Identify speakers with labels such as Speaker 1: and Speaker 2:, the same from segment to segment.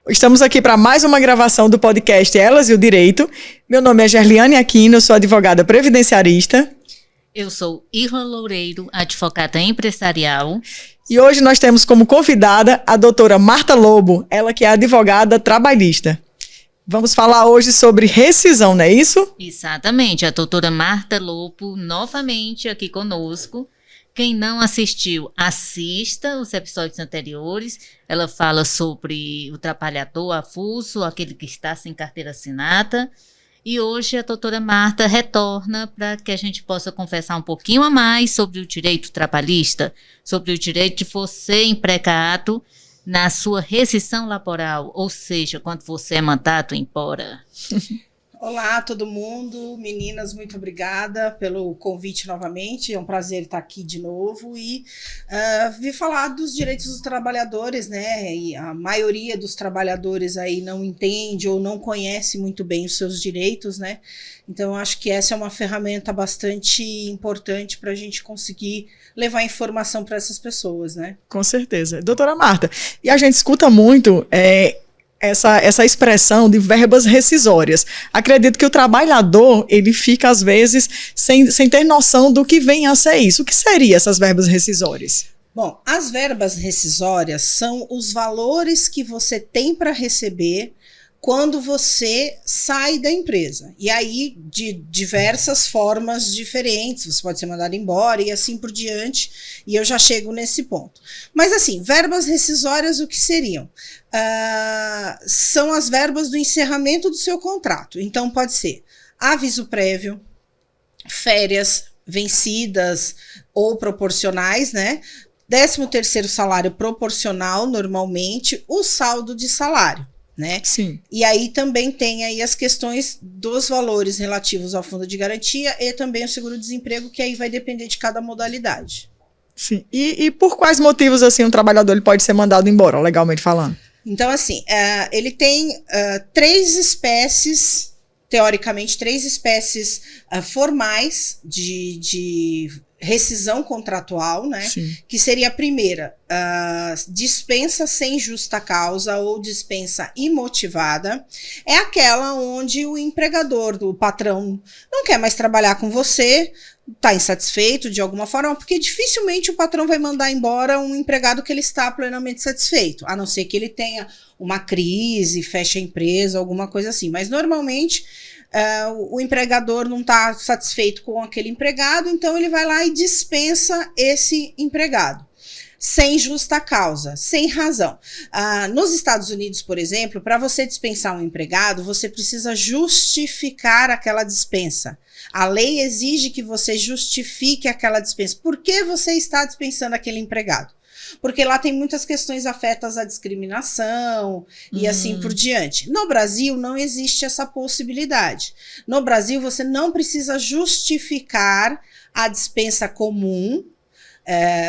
Speaker 1: Estamos aqui para mais uma gravação do podcast Elas e o Direito. Meu nome é Gerliane Aquino, sou advogada previdenciarista.
Speaker 2: Eu sou Irla Loureiro, advogada empresarial.
Speaker 1: E hoje nós temos como convidada a doutora Marta Lobo, ela que é advogada trabalhista. Vamos falar hoje sobre rescisão, não é isso?
Speaker 2: Exatamente, a doutora Marta Lobo novamente aqui conosco. Quem não assistiu, assista os episódios anteriores. Ela fala sobre o trabalhador avulso, aquele que está sem carteira assinada. E hoje a doutora Marta retorna para que a gente possa conversar um pouquinho a mais sobre o direito trabalhista, sobre o direito de você, empregado, na sua rescisão laboral, ou seja, quando você é mandado embora.
Speaker 3: Olá, todo mundo. Meninas, muito obrigada pelo convite novamente. É um prazer estar aqui de novo e vir falar dos direitos dos trabalhadores, né? E a maioria dos trabalhadores aí não entende ou não conhece muito bem os seus direitos, né? Então, eu acho que essa é uma ferramenta bastante importante para a gente conseguir levar informação para essas pessoas, né?
Speaker 1: Com certeza. Doutora Marta, e a gente escuta muito essa expressão de verbas rescisórias. Acredito que o trabalhador, ele fica, às vezes, sem ter noção do que vem a ser isso. O que seriam essas verbas rescisórias?
Speaker 3: Bom, as verbas rescisórias são os valores que você tem para receber quando você sai da empresa. E aí, de diversas formas diferentes, você pode ser mandado embora e assim por diante, e eu já chego nesse ponto. Mas assim, verbas rescisórias, o que seriam? São as verbas do encerramento do seu contrato. Então, pode ser aviso prévio, férias vencidas ou proporcionais, né? 13º salário proporcional, normalmente, o saldo de salário. Né?
Speaker 1: Sim.
Speaker 3: E aí também tem aí as questões dos valores relativos ao fundo de garantia e também o seguro-desemprego, que aí vai depender de cada modalidade.
Speaker 1: Sim. E por quais motivos assim um trabalhador ele pode ser mandado embora, legalmente falando?
Speaker 3: Então, assim, ele tem teoricamente, três espécies formais de rescisão contratual, né?
Speaker 1: Sim.
Speaker 3: Que seria a primeira, dispensa sem justa causa ou dispensa imotivada. É aquela onde o empregador, o patrão, não quer mais trabalhar com você, está insatisfeito de alguma forma, porque dificilmente o patrão vai mandar embora um empregado que ele está plenamente satisfeito, a não ser que ele tenha uma crise, feche a empresa, alguma coisa assim. Mas normalmente o empregador não está satisfeito com aquele empregado, então ele vai lá e dispensa esse empregado. Sem justa causa, sem razão. Nos Estados Unidos, por exemplo, para você dispensar um empregado, você precisa justificar aquela dispensa. A lei exige que você justifique aquela dispensa. Por que você está dispensando aquele empregado? Porque lá tem muitas questões afetas à discriminação e assim por diante. No Brasil, não existe essa possibilidade. No Brasil, você não precisa justificar a dispensa comum.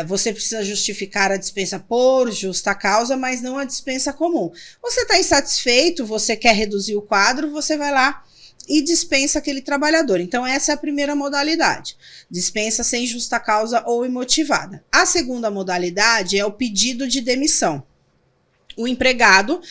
Speaker 3: Você precisa justificar a dispensa por justa causa, mas não a dispensa comum. Você está insatisfeito, você quer reduzir o quadro, você vai lá e dispensa aquele trabalhador. Então, essa é a primeira modalidade. Dispensa sem justa causa ou imotivada. A segunda modalidade é o pedido de demissão. O empregado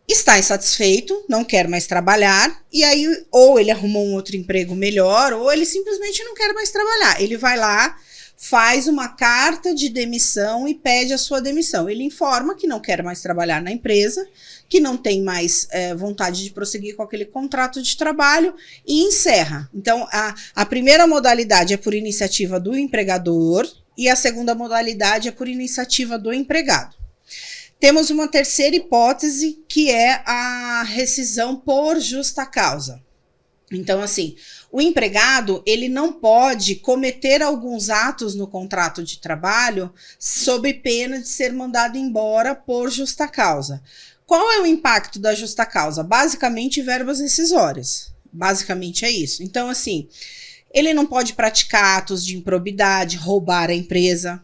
Speaker 3: está insatisfeito, não quer mais trabalhar, e aí ou ele arrumou um outro emprego melhor, ou ele simplesmente não quer mais trabalhar. Ele vai lá, faz uma carta de demissão e pede a sua demissão. Ele informa que não quer mais trabalhar na empresa, que não tem mais vontade de prosseguir com aquele contrato de trabalho e encerra. Então, a primeira modalidade é por iniciativa do empregador e a segunda modalidade é por iniciativa do empregado. Temos uma terceira hipótese, que é a rescisão por justa causa. Então, assim, o empregado, ele não pode cometer alguns atos no contrato de trabalho sob pena de ser mandado embora por justa causa. Qual é o impacto da justa causa? Basicamente, verbas rescisórias. Basicamente é isso. Então, assim, ele não pode praticar atos de improbidade, roubar a empresa.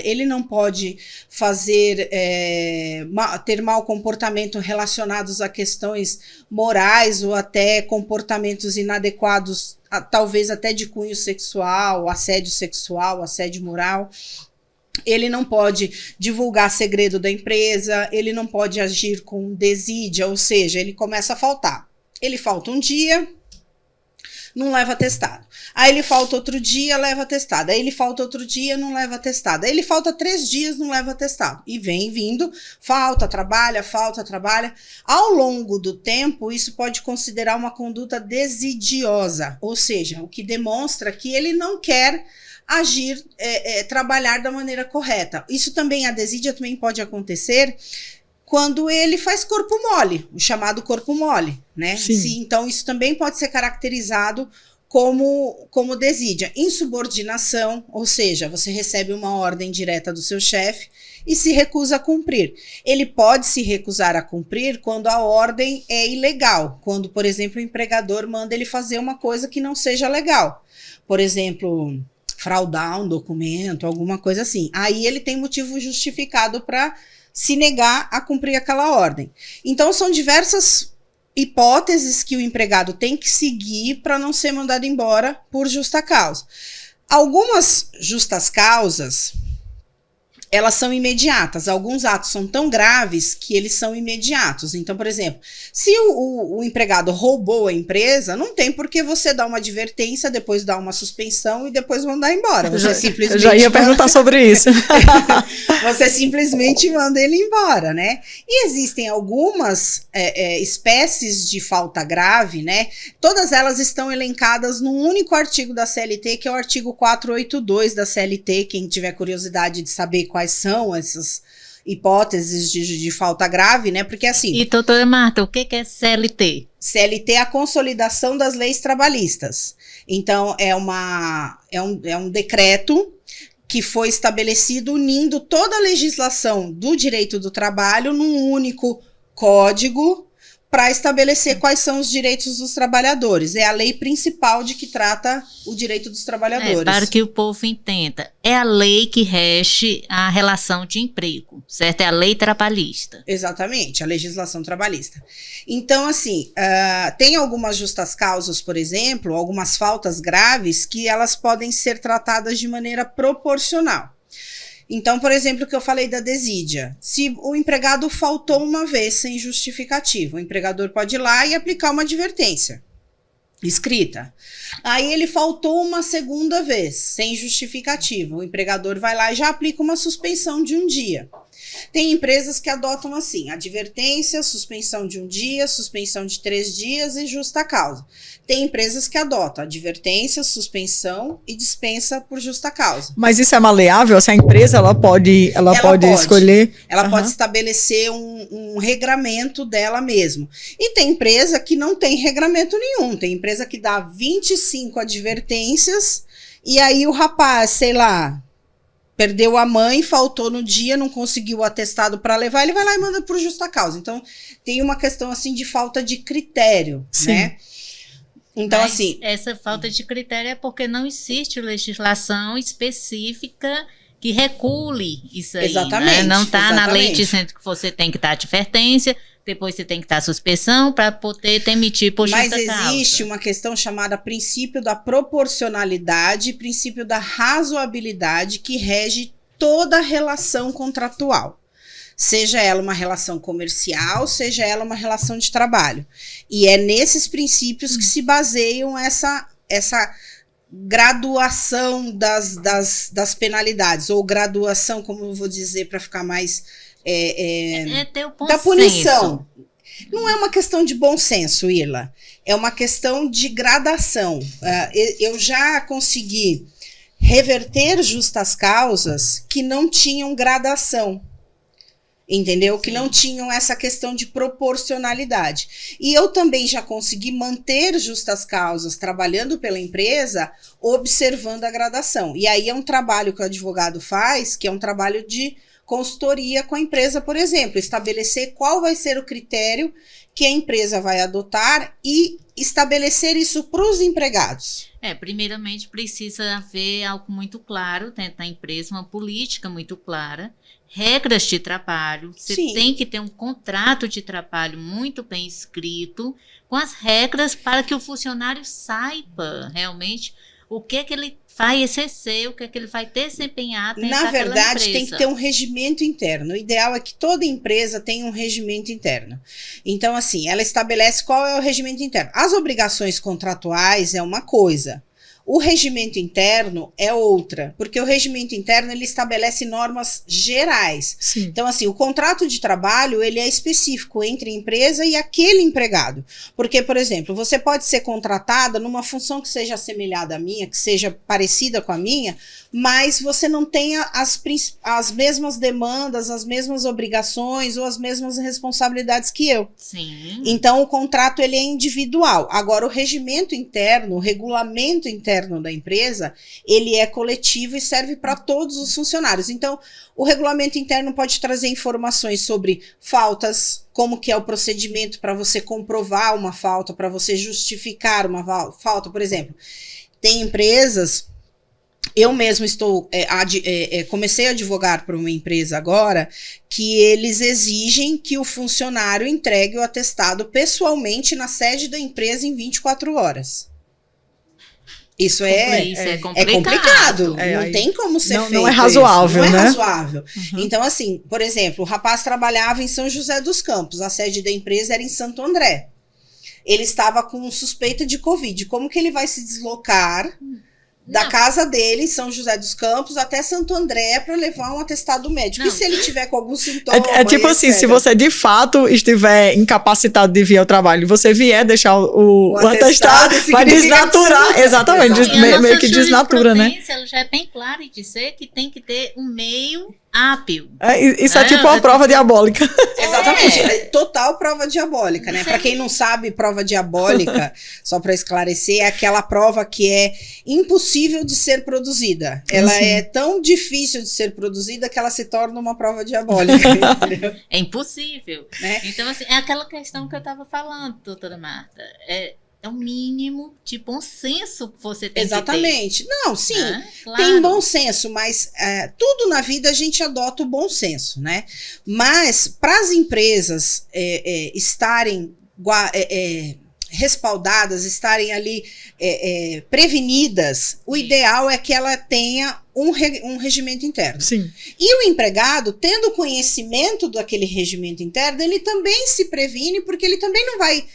Speaker 3: Ele não pode ter mau comportamento relacionados a questões morais ou até comportamentos inadequados, talvez até de cunho sexual, assédio moral. ele não pode divulgar segredo da empresa, ele não pode agir com desídia, ou seja, ele começa a faltar. Ele falta um dia, não leva atestado. Aí ele falta outro dia, leva atestado. Aí ele falta outro dia, não leva atestado. Aí ele falta 3 dias, não leva atestado. E vem vindo, falta, trabalha. Ao longo do tempo, isso pode considerar uma conduta desidiosa, ou seja, o que demonstra que ele não quer agir, trabalhar da maneira correta. Isso também, a desídia também pode acontecer quando ele faz corpo mole, o chamado corpo mole, né? Então, isso também pode ser caracterizado como desídia. Insubordinação, ou seja, você recebe uma ordem direta do seu chefe e se recusa a cumprir. Ele pode se recusar a cumprir quando a ordem é ilegal, quando, por exemplo, o empregador manda ele fazer uma coisa que não seja legal. Por exemplo, fraudar um documento, alguma coisa assim. Aí ele tem motivo justificado para se negar a cumprir aquela ordem. Então, são diversas hipóteses que o empregado tem que seguir para não ser mandado embora por justa causa. Algumas justas causas, elas são imediatas. Alguns atos são tão graves que eles são imediatos. Então, por exemplo, se o empregado roubou a empresa, não tem por que você dar uma advertência, depois dar uma suspensão e depois mandar embora. Você simplesmente...
Speaker 1: Eu já ia perguntar sobre isso.
Speaker 3: Você simplesmente manda ele embora, né? E existem algumas espécies de falta grave, né? Todas elas estão elencadas num único artigo da CLT, que é o artigo 482 da CLT. Quem tiver curiosidade de saber quais são essas hipóteses de falta grave, né? Porque assim...
Speaker 2: E, doutora Marta, o que é CLT?
Speaker 3: CLT é a consolidação das leis trabalhistas. Então, é um decreto que foi estabelecido unindo toda a legislação do direito do trabalho num único código para estabelecer quais são os direitos dos trabalhadores. É a lei principal de que trata o direito dos trabalhadores.
Speaker 2: Para que o povo entenda, é a lei que rege a relação de emprego, certo? É a lei trabalhista.
Speaker 3: Exatamente, a legislação trabalhista. Então, assim, tem algumas justas causas, por exemplo, algumas faltas graves que elas podem ser tratadas de maneira proporcional. Então, por exemplo, o que eu falei da desídia. Se o empregado faltou uma vez sem justificativa, o empregador pode ir lá e aplicar uma advertência escrita. Aí ele faltou uma segunda vez, sem justificativa. O empregador vai lá e já aplica uma suspensão de 1 dia. Tem empresas que adotam assim, advertência, suspensão de 1 dia, suspensão de 3 dias e justa causa. Tem empresas que adotam advertência, suspensão e dispensa por justa causa.
Speaker 1: Mas isso é maleável? Se a empresa ela pode escolher?
Speaker 3: Ela pode estabelecer um regramento dela mesmo. E tem empresa que não tem regramento nenhum. Tem empresa que dá 25 advertências e aí o rapaz, sei lá, perdeu a mãe, faltou no dia, não conseguiu o atestado para levar, ele vai lá e manda por justa causa. Então, tem uma questão assim de falta de critério,
Speaker 1: Sim.
Speaker 3: né? Então,
Speaker 2: Mas
Speaker 3: assim...
Speaker 2: essa falta de critério é porque não existe legislação específica que regule isso aí.
Speaker 3: Exatamente,
Speaker 2: Né? Não está na lei
Speaker 3: exatamente.
Speaker 2: dizendo que você tem que dar advertência, depois você tem que dar suspensão para poder emitir por justa
Speaker 3: Mas
Speaker 2: causa.
Speaker 3: existe uma questão chamada princípio da proporcionalidade, princípio da razoabilidade que rege toda a relação contratual. Seja ela uma relação comercial, seja ela uma relação de trabalho. E é nesses princípios que se baseiam essa graduação das penalidades, ou graduação, como eu vou dizer para ficar mais...
Speaker 2: ter o bom
Speaker 3: da punição.
Speaker 2: senso.
Speaker 3: Não é uma questão de bom senso, Irla. É uma questão de gradação. Eu já consegui reverter justas causas que não tinham gradação. Entendeu? Que não tinham essa questão de proporcionalidade. E eu também já consegui manter justas causas trabalhando pela empresa, observando a gradação. E aí é um trabalho que o advogado faz, que é um trabalho de consultoria com a empresa, por exemplo, estabelecer qual vai ser o critério que a empresa vai adotar e estabelecer isso para os empregados.
Speaker 2: Primeiramente precisa haver algo muito claro dentro da empresa, uma política muito clara, regras de trabalho, você
Speaker 3: Sim.
Speaker 2: tem que ter um contrato de trabalho muito bem escrito, com as regras para que o funcionário saiba realmente o que é que ele vai exercer, o que é que ele vai desempenhar dentro
Speaker 3: Na
Speaker 2: daquela
Speaker 3: verdade,
Speaker 2: empresa.
Speaker 3: tem que ter um regimento interno. O ideal é que toda empresa tenha um regimento interno. Então, assim, ela estabelece qual é o regimento interno. As obrigações contratuais é uma coisa. O regimento interno é outra, porque o regimento interno ele estabelece normas gerais.
Speaker 1: Sim.
Speaker 3: Então, assim, o contrato de trabalho ele é específico entre a empresa e aquele empregado. Porque, por exemplo, você pode ser contratada numa função que seja assemelhada à minha, que seja parecida com a minha, mas você não tenha as mesmas demandas, as mesmas obrigações ou as mesmas responsabilidades que eu.
Speaker 2: Sim.
Speaker 3: Então, o contrato ele é individual. Agora, o regimento interno, o regulamento interno da empresa, ele é coletivo e serve para todos os funcionários. Então, o regulamento interno pode trazer informações sobre faltas, como que é o procedimento para você comprovar uma falta, para você justificar uma falta. Por exemplo, tem empresas... Eu mesmo comecei a advogar para uma empresa agora que eles exigem que o funcionário entregue o atestado pessoalmente na sede da empresa em 24 horas. Isso é complicado. Não tem como ser feito.
Speaker 1: Não é razoável,
Speaker 3: isso. Não
Speaker 1: né?
Speaker 3: É razoável.
Speaker 1: Uhum.
Speaker 3: Então, assim, por exemplo, o rapaz trabalhava em São José dos Campos, a sede da empresa era em Santo André. Ele estava com suspeita de Covid. Como que ele vai se deslocar da casa dele, em São José dos Campos, até Santo André para levar um atestado médico? E se ele tiver com algum sintoma?
Speaker 1: É tipo assim, se você de fato estiver incapacitado de vir ao trabalho, você vier deixar o atestado, vai desnaturar, exatamente, meio que desnatura, né?
Speaker 2: Ela já é bem clara em dizer que tem que ter um meio hábil.
Speaker 1: Isso é tipo uma prova diabólica.
Speaker 3: Exatamente, total prova diabólica, né? Para quem não sabe, prova diabólica, só para esclarecer, é aquela prova que é impossível de ser produzida. Ela é tão difícil de ser produzida que ela se torna uma prova diabólica. Entendeu?
Speaker 2: É impossível. Né? Então, assim, é aquela questão que eu estava falando, doutora Marta. É o mínimo de bom senso que você tem
Speaker 3: Exatamente.
Speaker 2: que ter.
Speaker 3: Não, sim,
Speaker 2: Claro.
Speaker 3: tem bom senso, mas tudo na vida a gente adota o bom senso, né? Mas para as empresas estarem respaldadas, estarem ali prevenidas, o ideal é que ela tenha um regimento interno.
Speaker 1: Sim.
Speaker 3: E o empregado, tendo conhecimento daquele regimento interno, ele também se previne, porque ele também não vai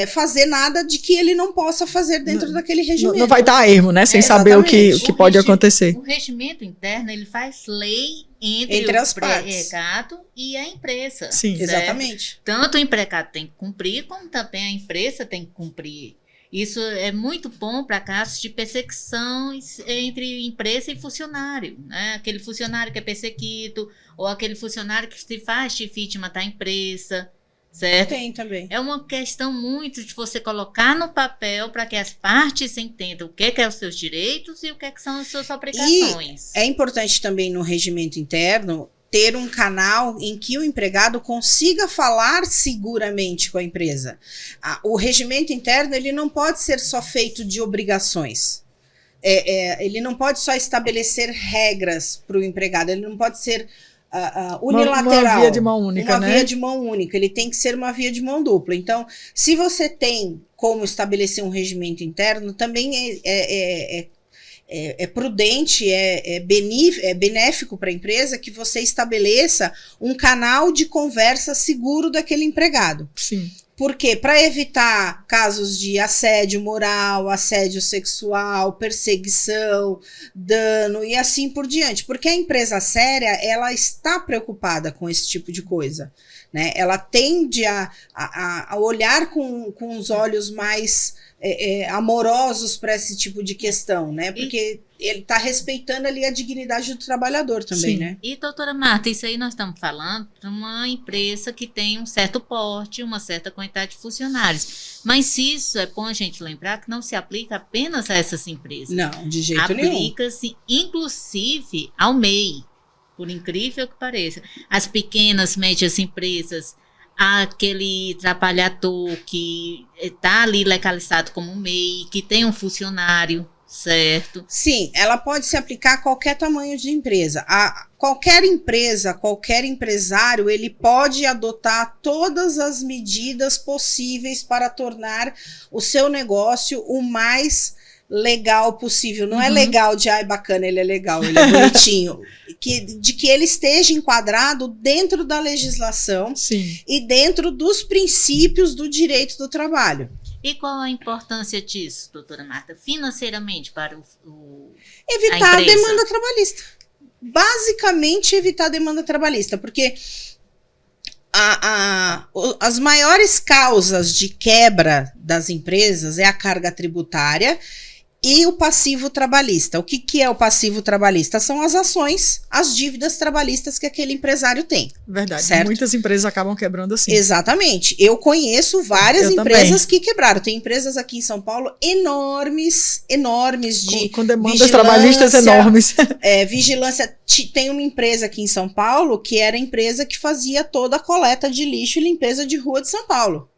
Speaker 3: fazer nada de que ele não possa fazer dentro daquele regimento.
Speaker 1: Não vai estar a ermo, né? Sem saber o que pode acontecer.
Speaker 2: O regimento interno, ele faz lei entre
Speaker 3: as
Speaker 2: o
Speaker 3: partes.
Speaker 2: empregado e a empresa.
Speaker 1: Sim,
Speaker 2: certo?
Speaker 3: Exatamente.
Speaker 2: Tanto o empregado tem que cumprir, como também a empresa tem que cumprir. Isso é muito bom para casos de perseguição entre empresa e funcionário, né? Aquele funcionário que é perseguido, ou aquele funcionário que se faz de vítima da empresa. Certo?
Speaker 3: Tem também.
Speaker 2: É uma questão muito de você colocar no papel para que as partes entendam o que é os seus direitos e o que são as suas obrigações.
Speaker 3: E é importante também no regimento interno ter um canal em que o empregado consiga falar seguramente com a empresa. O regimento interno ele não pode ser só feito de obrigações. Ele não pode só estabelecer regras para o empregado, ele não pode ser unilateral.
Speaker 1: Uma via de mão única,
Speaker 3: né? Uma via de mão única. Ele tem que ser uma via de mão dupla. Então, se você tem como estabelecer um regimento interno, também é prudente, é benéfico para a empresa que você estabeleça um canal de conversa seguro daquele empregado.
Speaker 1: Sim.
Speaker 3: Porque para evitar casos de assédio moral, assédio sexual, perseguição, dano e assim por diante. Porque a empresa séria, ela está preocupada com esse tipo de coisa, né? Ela tende a olhar com os olhos mais amorosos para esse tipo de questão, né? Porque ele está respeitando ali a dignidade do trabalhador também, né?
Speaker 2: E, doutora Marta, isso aí nós estamos falando de uma empresa que tem um certo porte, uma certa quantidade de funcionários. Mas isso é bom a gente lembrar que não se aplica apenas a essas empresas.
Speaker 3: Não, de jeito nenhum.
Speaker 2: Aplica-se, inclusive, ao MEI, por incrível que pareça. As pequenas, médias empresas, aquele trabalhador que está ali legalizado como MEI, que tem um funcionário, certo?
Speaker 3: Sim, ela pode se aplicar a qualquer tamanho de empresa. Qualquer empresa, qualquer empresário, ele pode adotar todas as medidas possíveis para tornar o seu negócio o mais legal possível. Não é legal de, ai, bacana, ele é legal, ele é bonitinho. De que ele esteja enquadrado dentro da legislação e dentro dos princípios do direito do trabalho.
Speaker 2: E qual a importância disso, doutora Marta, financeiramente para
Speaker 3: evitar a demanda trabalhista. Basicamente, evitar a demanda trabalhista, porque as maiores causas de quebra das empresas é a carga tributária e o passivo trabalhista. O que é o passivo trabalhista? São as ações, as dívidas trabalhistas que aquele empresário tem.
Speaker 1: Verdade.
Speaker 3: Certo?
Speaker 1: Muitas empresas acabam quebrando assim.
Speaker 3: Exatamente. Eu conheço várias empresas que quebraram. Tem empresas aqui em São Paulo enormes
Speaker 1: com demandas trabalhistas enormes.
Speaker 3: Vigilância. Tem uma empresa aqui em São Paulo que era a empresa que fazia toda a coleta de lixo e limpeza de rua de São Paulo.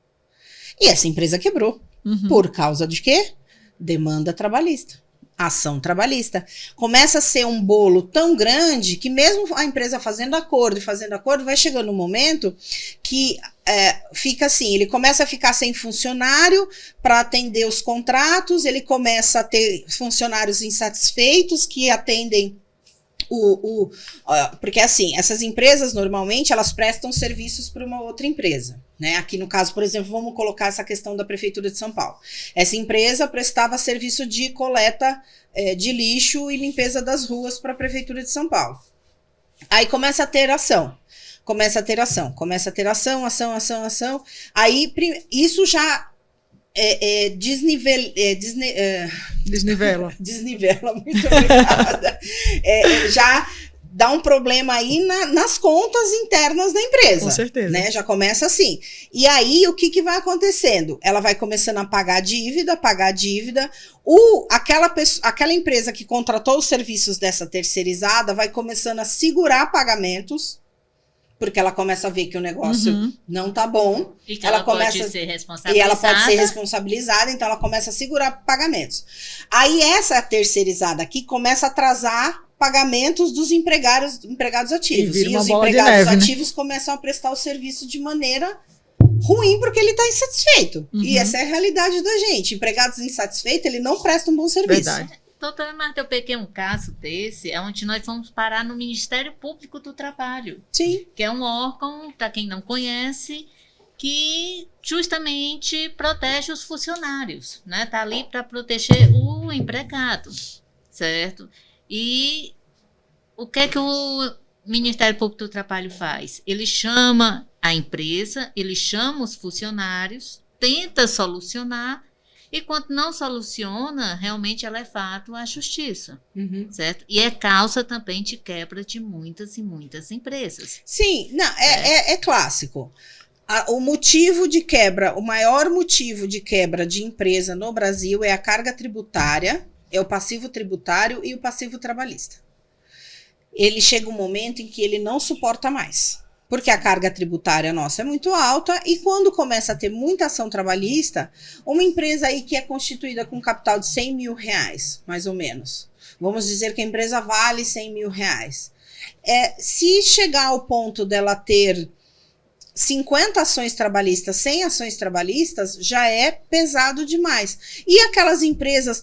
Speaker 3: E essa empresa quebrou. Por causa de quê? Demanda trabalhista, ação trabalhista. Começa a ser um bolo tão grande que mesmo a empresa fazendo acordo, vai chegando um momento que fica assim, ele começa a ficar sem funcionário para atender os contratos, ele começa a ter funcionários insatisfeitos que atendem porque assim, essas empresas normalmente elas prestam serviços para uma outra empresa, né? Aqui no caso, por exemplo, vamos colocar essa questão da Prefeitura de São Paulo. Essa empresa prestava serviço de coleta de lixo e limpeza das ruas para a Prefeitura de São Paulo. Aí começa a ter ação. Aí isso já desnivela, muito obrigada. Já dá um problema aí nas contas internas da empresa.
Speaker 1: Com certeza.
Speaker 3: Né? Já começa assim. E aí, o que vai acontecendo? Ela vai começando a pagar dívida. Aquela empresa que contratou os serviços dessa terceirizada vai começando a segurar pagamentos, porque ela começa a ver que o negócio não tá bom.
Speaker 2: E que ela pode ser responsabilizada.
Speaker 3: E ela pode ser responsabilizada, então ela começa a segurar pagamentos. Aí essa terceirizada aqui começa a atrasar pagamentos dos empregados ativos. E os empregados ativos começam a prestar o serviço de maneira ruim, porque ele está insatisfeito. E essa é a realidade da gente. Empregados insatisfeitos, ele não presta um bom serviço.
Speaker 2: Verdade. Doutora Marta, eu peguei um caso desse, onde nós vamos parar no Ministério Público do Trabalho.
Speaker 3: Sim.
Speaker 2: Que é um órgão, para quem não conhece, que justamente protege os funcionários, né? Tá ali para proteger o empregado, certo? E o que é que o Ministério Público do Trabalho faz? Ele chama a empresa, ele chama os funcionários, tenta solucionar, e quando não soluciona, realmente ela é fato à justiça, certo? E é causa também de quebra de muitas e muitas empresas.
Speaker 3: Sim, não, é clássico. O motivo de quebra, o maior motivo de quebra de empresa no Brasil é a carga tributária, é o passivo tributário e o passivo trabalhista. Ele chega um momento em que ele não suporta mais. Porque a carga tributária nossa é muito alta e quando começa a ter muita ação trabalhista, uma empresa aí que é constituída com um capital de 100 mil reais, mais ou menos, vamos dizer que a empresa vale 100 mil reais. Se chegar ao ponto dela ter 50 ações trabalhistas, 100 ações trabalhistas, já é pesado demais. E aquelas empresas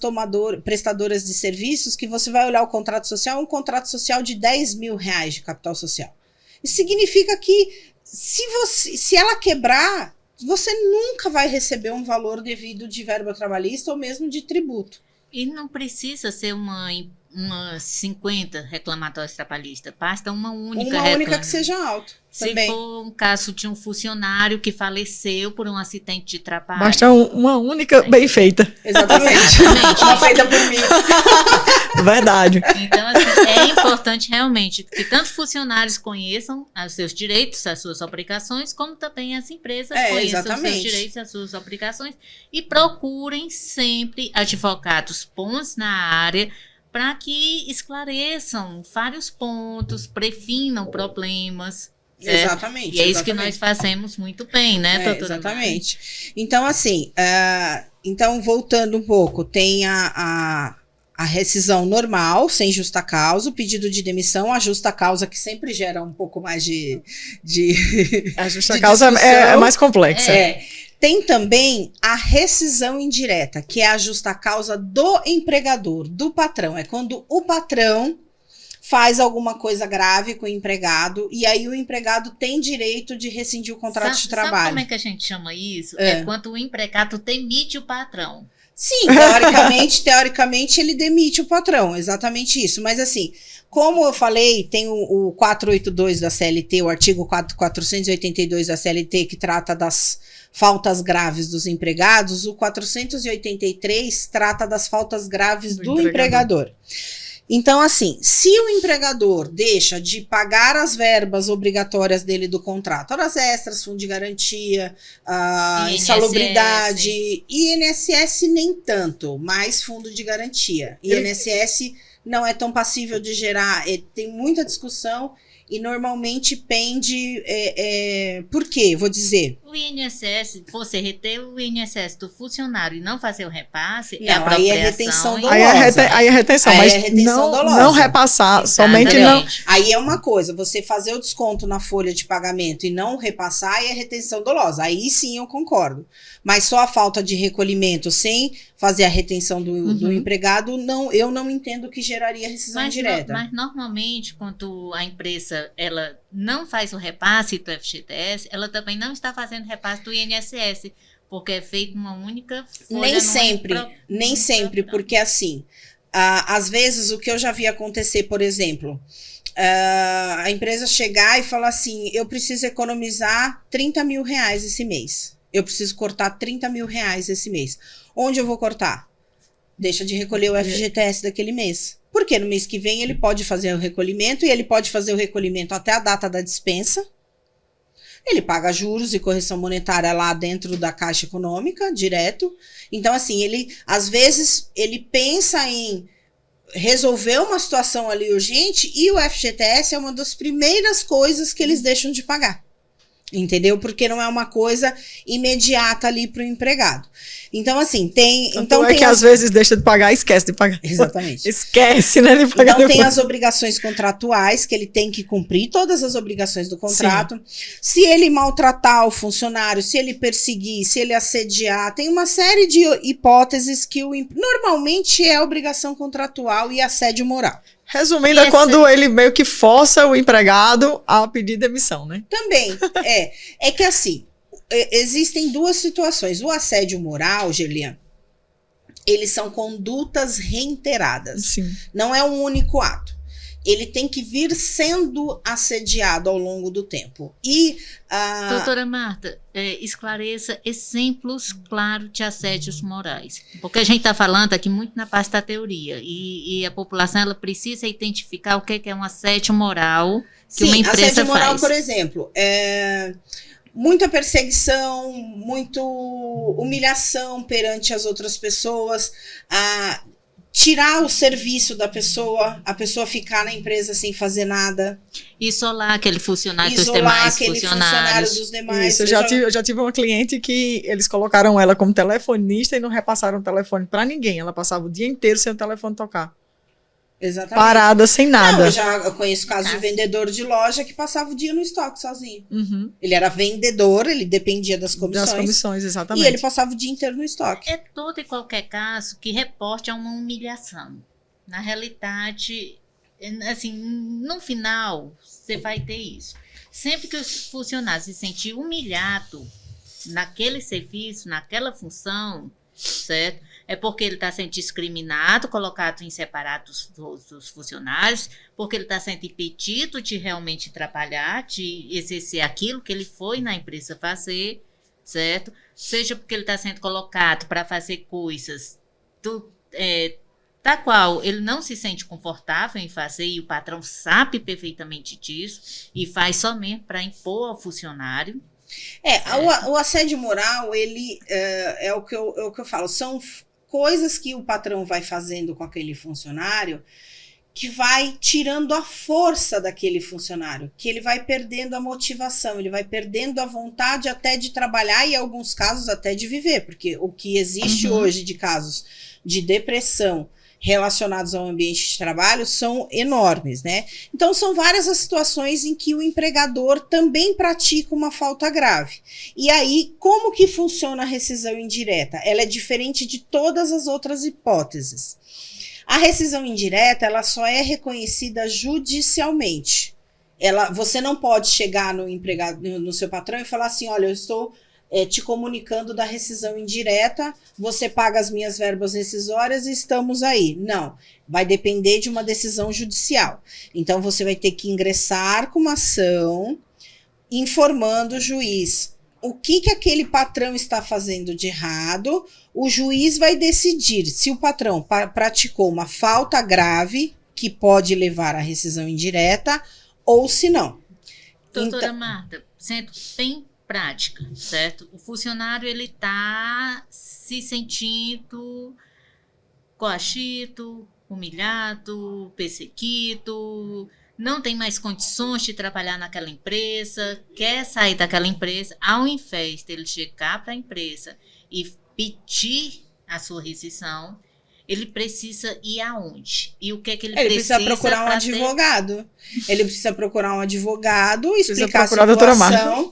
Speaker 3: prestadoras de serviços que você vai olhar o contrato social, um contrato social de 10 mil reais de capital social. Isso significa que se ela quebrar, você nunca vai receber um valor devido de verba trabalhista ou mesmo de tributo.
Speaker 2: E não precisa ser uma 50 reclamatórios trabalhistas, basta uma única.
Speaker 3: Uma única que seja alta.
Speaker 2: Se for um caso de um funcionário que faleceu por um acidente de trabalho.
Speaker 1: Basta uma única bem feita.
Speaker 3: Exatamente. Uma feita por mim.
Speaker 1: Verdade.
Speaker 2: Então, assim, é importante realmente que tanto funcionários conheçam os seus direitos, as suas obrigações, como também as empresas conheçam os seus direitos, as suas obrigações e procurem sempre advogados bons na área para que esclareçam vários pontos, prefinam problemas.
Speaker 3: Exatamente.
Speaker 2: E é isso que nós fazemos muito bem, né, doutora?
Speaker 3: Exatamente. Então, assim, voltando um pouco, tem a rescisão normal, sem justa causa, o pedido de demissão, a justa causa que sempre gera um pouco mais de
Speaker 1: a justa causa é mais complexa.
Speaker 3: Tem também a rescisão indireta, que é a justa causa do empregador, do patrão. É quando o patrão faz alguma coisa grave com o empregado e aí o empregado tem direito de rescindir o contrato de trabalho.
Speaker 2: Sabe como é que a gente chama isso? É quando o empregado demite o patrão.
Speaker 3: Sim, teoricamente ele demite o patrão, exatamente isso. Mas assim, como eu falei, tem o 482 da CLT, o artigo 482 da CLT, que trata das faltas graves dos empregados, o 483 trata das faltas graves do empregador. Então, assim, se o empregador deixa de pagar as verbas obrigatórias dele do contrato, horas extras, fundo de garantia, insalubridade, INSS nem tanto, mais fundo de garantia. INSS não é tão passível de gerar, tem muita discussão e normalmente pende, por quê? Vou dizer.
Speaker 2: O INSS, você reter o INSS do funcionário e não fazer o repasse,
Speaker 3: não, é apropriação. Aí é retenção dolosa.
Speaker 1: Aí é retenção, mas não repassar, somente não.
Speaker 3: Aí é uma coisa, você fazer o desconto na folha de pagamento e não repassar, aí é retenção dolosa. Aí sim eu concordo. Mas só a falta de recolhimento sem fazer a retenção do empregado, eu não entendo que geraria rescisão direta.
Speaker 2: Mas normalmente, quando a empresa ela não faz o repasse do FGTS, ela também não está fazendo repasse do INSS, porque é feito uma única folha.
Speaker 3: Nem sempre, porque assim, às vezes o que eu já vi acontecer, por exemplo, a empresa chegar e falar assim, eu preciso economizar 30 mil reais esse mês. Eu preciso cortar 30 mil reais esse mês. Onde eu vou cortar? Deixa de recolher o FGTS daquele mês. Porque no mês que vem ele pode fazer o recolhimento, e ele pode fazer o recolhimento até a data da dispensa. Ele paga juros e correção monetária lá dentro da Caixa Econômica, direto. Então, assim, às vezes, ele pensa em resolver uma situação ali urgente e o FGTS é uma das primeiras coisas que eles deixam de pagar. Entendeu? Porque não é uma coisa imediata ali para o empregado. Então, assim, tem...
Speaker 1: Então é que às vezes deixa de pagar e esquece de pagar.
Speaker 3: Exatamente.
Speaker 1: Esquece, né, de pagar.
Speaker 3: Então tem as obrigações contratuais, que ele tem que cumprir todas as obrigações do contrato. Sim. Se ele maltratar o funcionário, se ele perseguir, se ele assediar, tem uma série de hipóteses que normalmente é obrigação contratual e assédio moral.
Speaker 1: Resumindo, é quando ele meio que força o empregado a pedir demissão, né?
Speaker 3: Também, é que assim, existem duas situações. O assédio moral, Gerlian, eles são condutas reiteradas.
Speaker 1: Sim.
Speaker 3: Não é um único ato. Ele tem que vir sendo assediado ao longo do tempo.
Speaker 2: Doutora Marta, esclareça exemplos claros de assédios morais. Porque a gente está falando aqui muito na parte da teoria. E a população ela precisa identificar o que é um assédio moral que uma empresa faz.
Speaker 3: Assédio moral, por exemplo, muita perseguição, muito humilhação perante as outras pessoas, tirar o serviço da pessoa, a pessoa ficar na empresa sem fazer nada.
Speaker 2: Isolar aquele funcionário dos demais funcionários.
Speaker 3: Dos demais.
Speaker 1: Isso, eu já tive uma cliente que eles colocaram ela como telefonista e não repassaram o telefone para ninguém. Ela passava o dia inteiro sem o telefone tocar.
Speaker 3: Exatamente.
Speaker 1: Parada, sem nada.
Speaker 3: Eu conheço casos de vendedor de loja que passava o dia no estoque sozinho.
Speaker 1: Uhum.
Speaker 3: Ele era vendedor, ele dependia das comissões.
Speaker 1: Das comissões, exatamente.
Speaker 3: E ele passava o dia inteiro no estoque.
Speaker 2: É todo e qualquer caso que reporte a uma humilhação. Na realidade, assim, no final, você vai ter isso. Sempre que os funcionários se sentirem humilhados naquele serviço, naquela função, certo? É porque ele está sendo discriminado, colocado em separado dos funcionários, porque ele está sendo impedido de realmente trabalhar, de exercer aquilo que ele foi na empresa fazer, certo? Seja porque ele está sendo colocado para fazer coisas da qual ele não se sente confortável em fazer, e o patrão sabe perfeitamente disso, e faz somente para impor ao funcionário.
Speaker 3: O assédio moral, ele é o que eu falo, são coisas que o patrão vai fazendo com aquele funcionário que vai tirando a força daquele funcionário, que ele vai perdendo a motivação, ele vai perdendo a vontade até de trabalhar e, em alguns casos, até de viver, porque o que existe hoje de casos de depressão relacionados ao ambiente de trabalho são enormes, né? Então, são várias as situações em que o empregador também pratica uma falta grave. E aí, como que funciona a rescisão indireta? Ela é diferente de todas as outras hipóteses. A rescisão indireta, ela só é reconhecida judicialmente. Você não pode chegar no seu patrão e falar assim, olha, eu estou te comunicando da rescisão indireta, você paga as minhas verbas rescisórias e estamos aí. Não, vai depender de uma decisão judicial. Então, você vai ter que ingressar com uma ação informando o juiz o que aquele patrão está fazendo de errado. O juiz vai decidir se o patrão praticou uma falta grave que pode levar à rescisão indireta ou se não.
Speaker 2: Doutora Marta, sendo bem prática, certo? O funcionário, ele está se sentindo coagido, humilhado, perseguido, não tem mais condições de trabalhar naquela empresa, quer sair daquela empresa, ao invés dele chegar para a empresa e pedir a sua rescisão, ele precisa ir aonde? E o que é que ele precisa
Speaker 3: procurar um advogado. Ele precisa procurar um advogado, explicar a
Speaker 1: situação.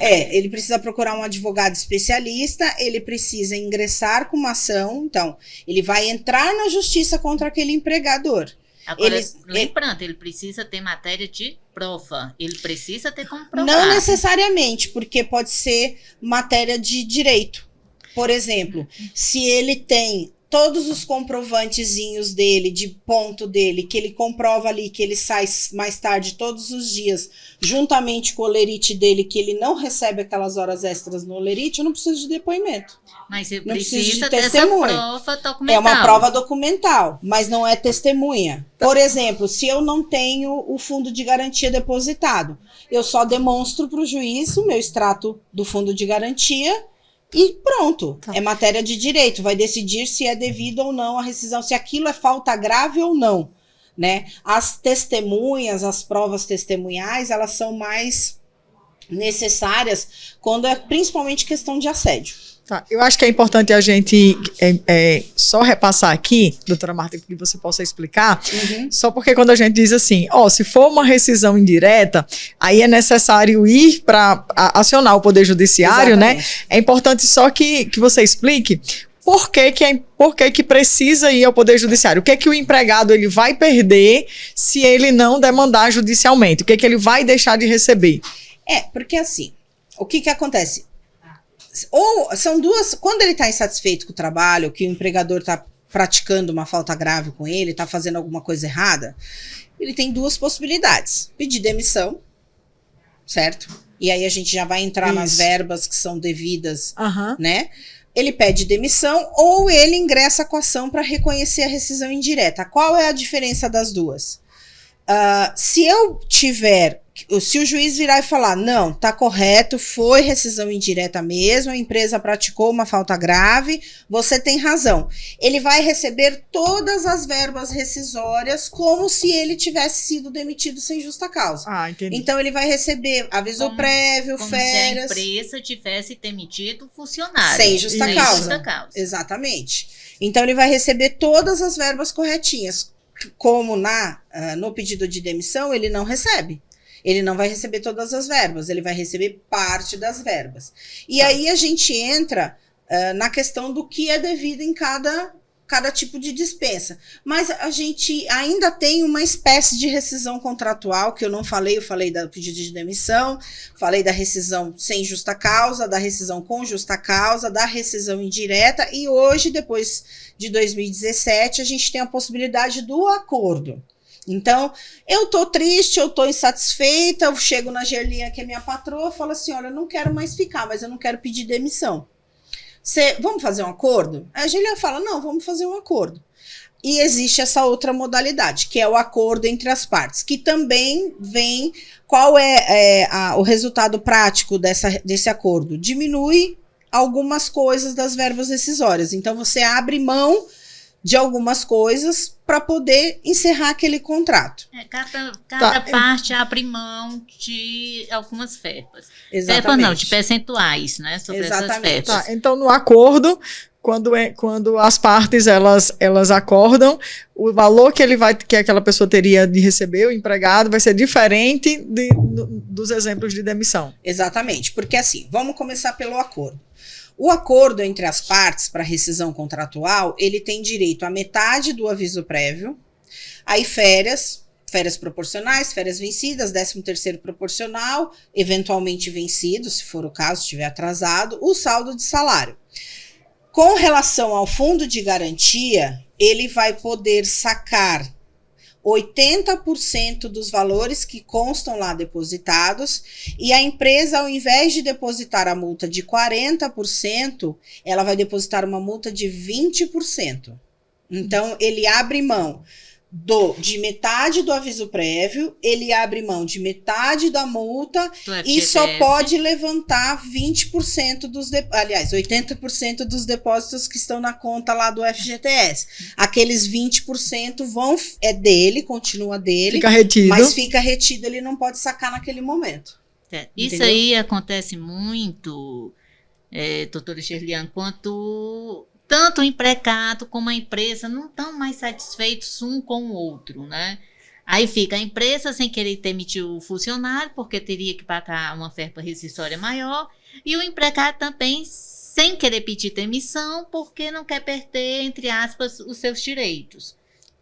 Speaker 3: Ele precisa procurar um advogado especialista, ele precisa ingressar com uma ação. Então, ele vai entrar na justiça contra aquele empregador.
Speaker 2: Agora, lembrando, ele precisa ter matéria de prova. Ele precisa ter como provar.
Speaker 3: Não necessariamente, porque pode ser matéria de direito. Por exemplo, se ele tem todos os comprovantezinhos dele, de ponto dele, que ele comprova ali que ele sai mais tarde todos os dias, juntamente com o olerite dele, que ele não recebe aquelas horas extras no olerite, eu não preciso de depoimento.
Speaker 2: Mas ele
Speaker 3: não
Speaker 2: precisa dessa prova documental.
Speaker 3: É uma prova documental, mas não é testemunha. Por exemplo, se eu não tenho o fundo de garantia depositado, eu só demonstro para o juiz o meu extrato do fundo de garantia e pronto, é matéria de direito, vai decidir se é devido ou não a rescisão, se aquilo é falta grave ou não, né? As testemunhas, as provas testemunhais, elas são mais necessárias quando é principalmente questão de assédio.
Speaker 1: Tá, eu acho que é importante a gente só repassar aqui, doutora Marta, que você possa explicar, só porque quando a gente diz assim, se for uma rescisão indireta, aí é necessário ir para acionar o Poder Judiciário, né? É importante só que você explique por que precisa ir ao Poder Judiciário. O que é que o empregado ele vai perder se ele não demandar judicialmente? O que é que ele vai deixar de receber?
Speaker 3: Porque assim, o que acontece? Ou são duas, quando ele está insatisfeito com o trabalho, que o empregador está praticando uma falta grave com ele, está fazendo alguma coisa errada, ele tem duas possibilidades: pedir demissão, certo? E aí a gente já vai entrar nas verbas que são devidas, né? Ele pede demissão ou ele ingressa com a ação para reconhecer a rescisão indireta. Qual é a diferença das duas? Se o juiz virar e falar, não, tá correto, foi rescisão indireta mesmo, a empresa praticou uma falta grave, você tem razão. Ele vai receber todas as verbas rescisórias como se ele tivesse sido demitido sem justa causa.
Speaker 1: Entendi.
Speaker 3: Então, ele vai receber aviso prévio, férias.
Speaker 2: Como se a empresa tivesse demitido o funcionário.
Speaker 3: Sem justa causa. Exatamente. Então, ele vai receber todas as verbas corretinhas. Como no pedido de demissão, ele não recebe. Ele não vai receber todas as verbas, ele vai receber parte das verbas. E aí a gente entra na questão do que é devido em cada tipo de dispensa. Mas a gente ainda tem uma espécie de rescisão contratual, que eu não falei, eu falei do pedido de demissão, falei da rescisão sem justa causa, da rescisão com justa causa, da rescisão indireta, e hoje, depois de 2017, a gente tem a possibilidade do acordo. Então, eu tô triste, eu tô insatisfeita, eu chego na Gerlinha, que é minha patroa, falo assim, olha, eu não quero mais ficar, mas eu não quero pedir demissão. Vamos fazer um acordo? A Gerlinha fala, não, vamos fazer um acordo. E existe essa outra modalidade, que é o acordo entre as partes, que também vem, qual é o resultado prático desse acordo? Diminui algumas coisas das verbas rescisórias. Então, você abre mão de algumas coisas para poder encerrar aquele contrato.
Speaker 2: Cada parte abre mão de algumas verbas.
Speaker 3: Exatamente.
Speaker 2: Verba não, de percentuais, né? Sobre essas verbas.
Speaker 1: Então, no acordo, quando as partes elas acordam, o valor que aquela pessoa teria de receber, o empregado, vai ser diferente dos exemplos de demissão.
Speaker 3: Exatamente, porque assim, vamos começar pelo acordo. O acordo entre as partes para rescisão contratual, ele tem direito a metade do aviso prévio, aí férias proporcionais, férias vencidas, 13º proporcional, eventualmente vencido, se for o caso, estiver atrasado, o saldo de salário. Com relação ao fundo de garantia, ele vai poder sacar 80% dos valores que constam lá depositados, e a empresa, ao invés de depositar a multa de 40%, ela vai depositar uma multa de 20%. Então, ele abre mão de metade do aviso prévio, ele abre mão de metade da multa e só pode levantar 20% aliás, 80% dos depósitos que estão na conta lá do FGTS. Aqueles 20% é dele, continua dele,
Speaker 1: fica retido.
Speaker 3: Mas fica retido, ele não pode sacar naquele momento.
Speaker 2: Isso entendeu? Aí acontece muito, doutora Sherliane, quanto tanto o empregado como a empresa não estão mais satisfeitos um com o outro, né? Aí fica a empresa sem querer demitir o funcionário, porque teria que pagar uma verba rescisória maior, e o empregado também sem querer pedir demissão, porque não quer perder, entre aspas, os seus direitos.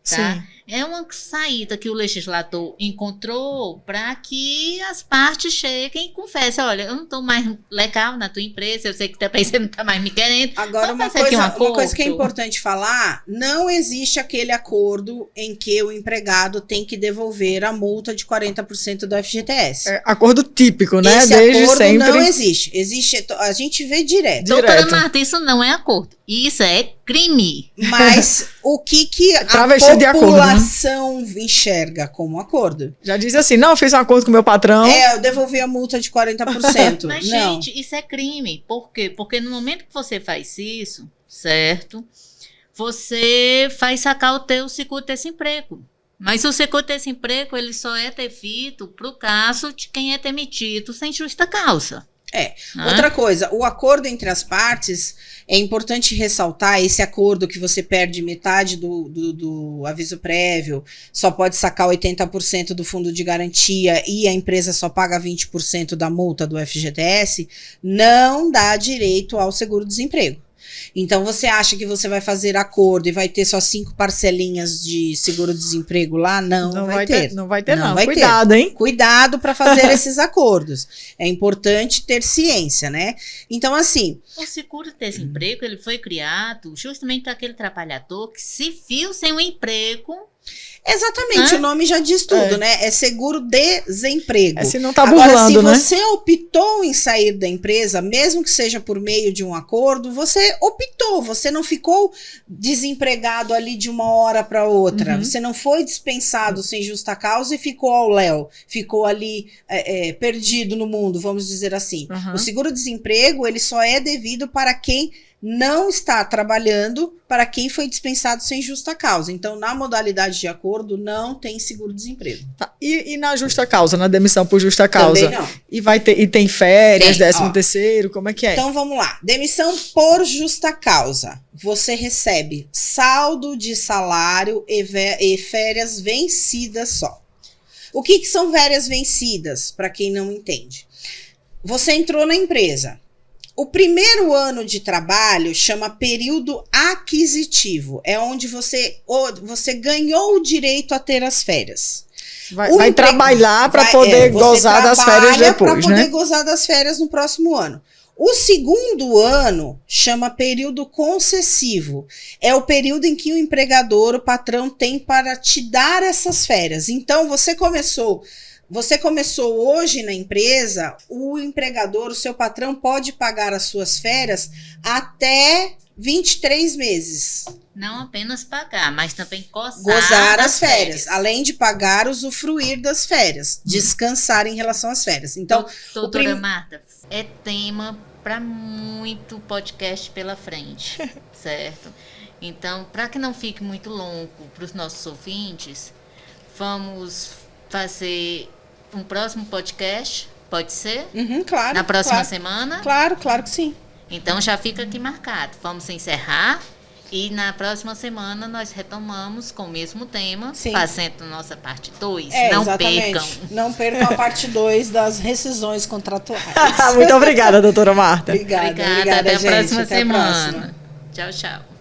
Speaker 2: Tá? Sim. É uma saída que o legislador encontrou para que as partes cheguem e confessem, olha, eu não estou mais legal na tua empresa, eu sei que também você não está mais me querendo.
Speaker 3: Agora, uma coisa que é importante falar, não existe aquele acordo em que o empregado tem que devolver a multa de 40% do FGTS.
Speaker 1: É acordo típico, né?
Speaker 3: Esse
Speaker 1: Desde
Speaker 3: acordo
Speaker 1: sempre.
Speaker 3: Não existe, a gente vê direto.
Speaker 2: Doutora Marta, isso não é acordo, isso é crime.
Speaker 3: Mas o que a população enxerga como acordo?
Speaker 1: Já diz assim, não, eu fiz um acordo com o meu patrão.
Speaker 3: Eu devolvi a multa de 40%.
Speaker 2: Mas,
Speaker 3: não.
Speaker 2: gente, isso é crime. Por quê? Porque no momento que você faz isso, certo? Você faz sacar o teu seguro-desemprego. Mas o seguro-desemprego, ele só é devido para o caso de quem é demitido sem justa causa.
Speaker 3: Outra coisa, o acordo entre as partes, é importante ressaltar esse acordo que você perde metade do aviso prévio, só pode sacar 80% do fundo de garantia e a empresa só paga 20% da multa do FGTS, não dá direito ao seguro-desemprego. Então, você acha que você vai fazer acordo e vai ter só 5 parcelinhas de seguro-desemprego lá? Não vai ter.
Speaker 1: Não vai ter. Cuidado, hein?
Speaker 3: Cuidado para fazer esses acordos. É importante ter ciência, né? Então, assim...
Speaker 2: O seguro-desemprego, ele foi criado justamente para aquele trabalhador que se viu sem um emprego...
Speaker 3: Exatamente, o nome já diz tudo, né? É seguro-desemprego.
Speaker 1: Se não tá burlando,
Speaker 3: agora, se você optou em sair da empresa, mesmo que seja por meio de um acordo, você optou, você não ficou desempregado ali de uma hora para outra. Você não foi dispensado sem justa causa e ficou ao léu, ficou ali perdido no mundo, vamos dizer assim. O seguro-desemprego, ele só é devido para quem não está trabalhando, para quem foi dispensado sem justa causa. Então, na modalidade de acordo, não tem seguro-desemprego.
Speaker 1: Tá. E na justa causa, na demissão por justa causa?
Speaker 3: Também não.
Speaker 1: E tem férias, 13º, como é que é?
Speaker 3: Então, vamos lá. Demissão por justa causa. Você recebe saldo de salário e férias vencidas só. O que são férias vencidas, para quem não entende? Você entrou na empresa. O primeiro ano de trabalho chama período aquisitivo. É onde você ganhou o direito a ter as férias.
Speaker 1: Vai trabalhar para poder gozar das férias depois, né? Para poder
Speaker 3: gozar das férias no próximo ano. O segundo ano chama período concessivo. É o período em que o empregador, o patrão, tem para te dar essas férias. Então, você começou hoje na empresa, o empregador, o seu patrão, pode pagar as suas férias até 23 meses.
Speaker 2: Não apenas pagar, mas também
Speaker 3: gozar as férias. Além de pagar, usufruir das férias. Descansar em relação às férias. Então,
Speaker 2: doutora Marta, é tema para muito podcast pela frente, certo? Então, para que não fique muito longo para os nossos ouvintes, vamos fazer um próximo podcast, pode ser?
Speaker 3: Claro.
Speaker 2: Na próxima semana?
Speaker 3: Claro que sim.
Speaker 2: Então já fica aqui marcado. Vamos encerrar e na próxima semana nós retomamos com o mesmo tema,
Speaker 3: Sim.
Speaker 2: fazendo nossa parte 2. Não
Speaker 3: exatamente.
Speaker 2: percam.
Speaker 3: Não percam a parte 2 das rescisões contratuais.
Speaker 1: Muito obrigada, doutora Marta.
Speaker 3: Obrigada,
Speaker 2: Obrigada, até a
Speaker 3: gente.
Speaker 2: próxima
Speaker 3: Até a
Speaker 2: semana.
Speaker 3: próxima.
Speaker 2: Tchau, tchau.